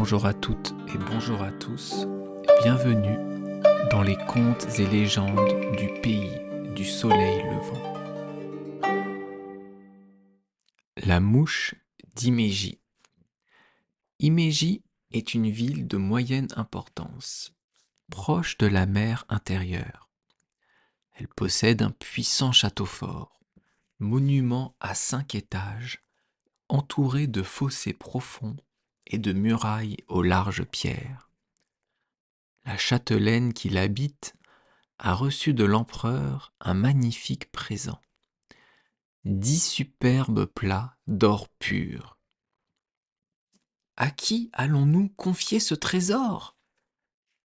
Bonjour à toutes et bonjour à tous, bienvenue dans les contes et légendes du pays du soleil levant. La mouche d'Himéji. Himéji est une ville de moyenne importance, proche de la mer intérieure. Elle possède un puissant château fort, monument à 5 étages, entouré de fossés profonds et de murailles aux larges pierres. La châtelaine qui l'habite a reçu de l'empereur un magnifique présent. 10 superbes plats d'or pur. À qui allons-nous confier ce trésor?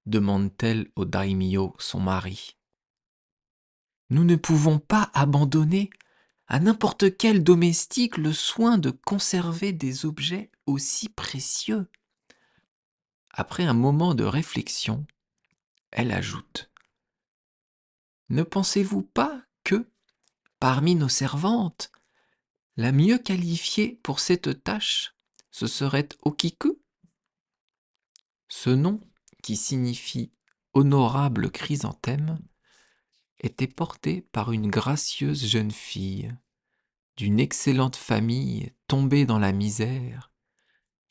Demande-t-elle au daimyo, son mari. Nous ne pouvons pas abandonner à n'importe quel domestique le soin de conserver des objets aussi précieux. Après un moment de réflexion, elle ajoute: Ne pensez-vous pas que, parmi nos servantes, la mieux qualifiée pour cette tâche, ce serait Okiku? Ce nom, qui signifie honorable chrysanthème, était porté par une gracieuse jeune fille, d'une excellente famille tombée dans la misère,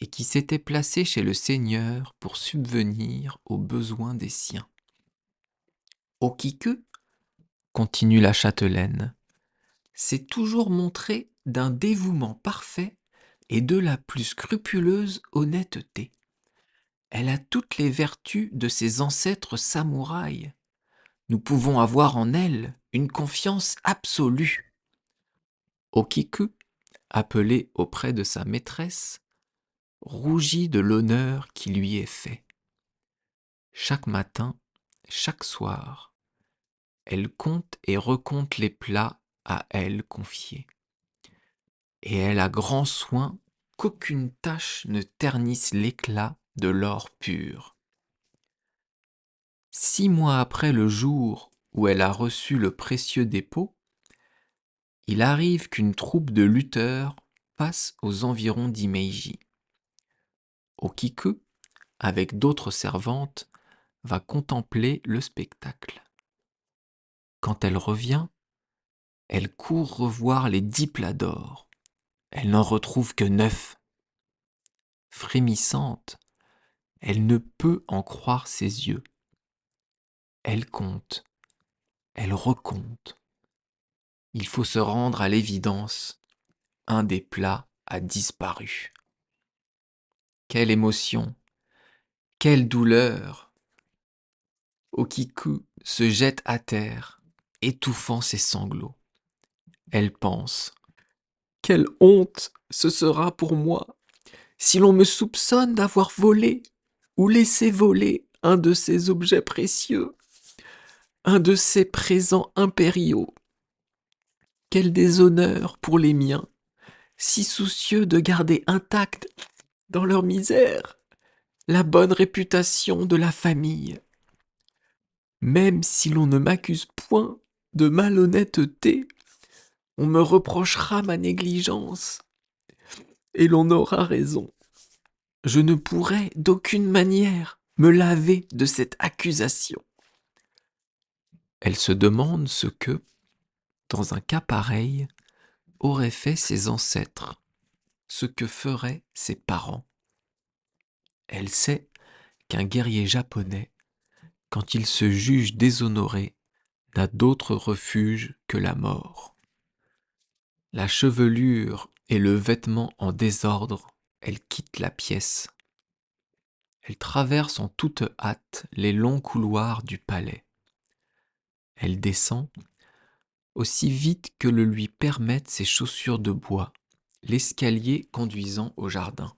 et qui s'était placée chez le seigneur pour subvenir aux besoins des siens. Okiku, continue la châtelaine, s'est toujours montrée d'un dévouement parfait et de la plus scrupuleuse honnêteté. Elle a toutes les vertus de ses ancêtres samouraïs. Nous pouvons avoir en elle une confiance absolue. Okiku, appelé auprès de sa maîtresse, rougit de l'honneur qui lui est fait. Chaque matin, chaque soir, elle compte et recompte les plats à elle confiés. Et elle a grand soin qu'aucune tache ne ternisse l'éclat de l'or pur. 6 mois après le jour où elle a reçu le précieux dépôt, il arrive qu'une troupe de lutteurs passe aux environs d'Himeji. Okiku, avec d'autres servantes, va contempler le spectacle. Quand elle revient, elle court revoir les 10 plats d'or. Elle n'en retrouve que 9. Frémissante, elle ne peut en croire ses yeux. Elle compte, elle recompte. Il faut se rendre à l'évidence. Un des plats a disparu. Quelle émotion, quelle douleur! Okiku se jette à terre, étouffant ses sanglots. Elle pense: quelle honte ce sera pour moi si l'on me soupçonne d'avoir volé ou laissé voler un de ces objets précieux, un de ces présents impériaux. Quel déshonneur pour les miens, si soucieux de garder intacte, dans leur misère, la bonne réputation de la famille. Même si l'on ne m'accuse point de malhonnêteté, on me reprochera ma négligence, et l'on aura raison. Je ne pourrai d'aucune manière me laver de cette accusation. Elle se demande ce que, dans un cas pareil, auraient fait ses ancêtres, ce que feraient ses parents. Elle sait qu'un guerrier japonais, quand il se juge déshonoré, n'a d'autre refuge que la mort. La chevelure et le vêtement en désordre, elle quitte la pièce. Elle traverse en toute hâte les longs couloirs du palais. Elle descend, aussi vite que le lui permettent ses chaussures de bois, l'escalier conduisant au jardin.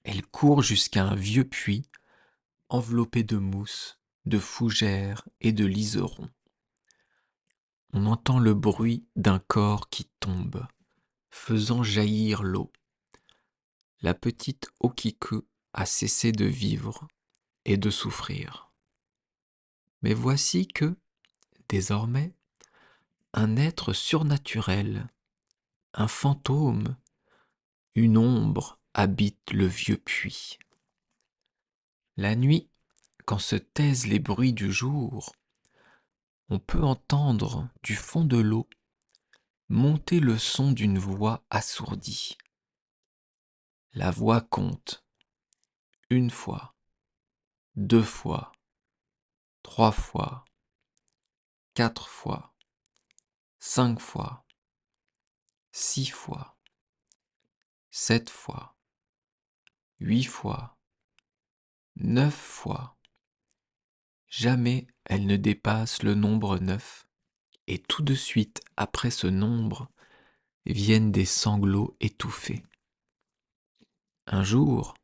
Elle court jusqu'à un vieux puits, enveloppé de mousse, de fougères et de liserons. On entend le bruit d'un corps qui tombe, faisant jaillir l'eau. La petite Okiku a cessé de vivre et de souffrir. Mais voici que, désormais, un être surnaturel, un fantôme, une ombre, habite le vieux puits. La nuit, quand se taisent les bruits du jour, on peut entendre du fond de l'eau monter le son d'une voix assourdie. La voix compte 1 fois, 2 fois, 3 fois, 4 fois, 5 fois, 6 fois, 7 fois, 8 fois, 9 fois. Jamais elle ne dépasse le nombre 9, et tout de suite après ce nombre viennent des sanglots étouffés. Un jour,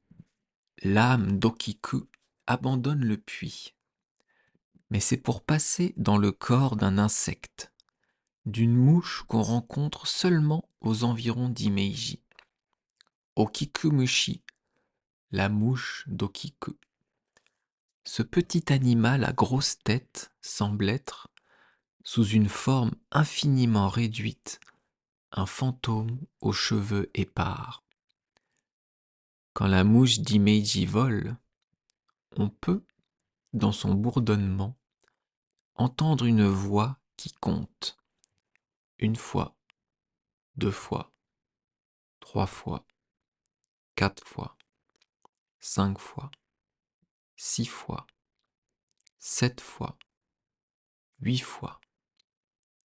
l'âme d'Okiku abandonne le puits, mais c'est pour passer dans le corps d'un insecte, d'une mouche qu'on rencontre seulement aux environs d'Imeiji. Okikumushi, la mouche d'Okiku. Ce petit animal à grosse tête semble être, sous une forme infiniment réduite, un fantôme aux cheveux épars. Quand la mouche d'Imeiji vole, on peut, dans son bourdonnement, entendre une voix qui compte 1 fois, 2 fois, 3 fois, 4 fois, 5 fois, 6 fois, 7 fois, 8 fois,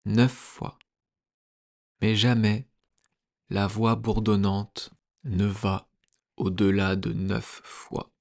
9 fois, mais jamais la voix bourdonnante ne va au-delà de 9 fois.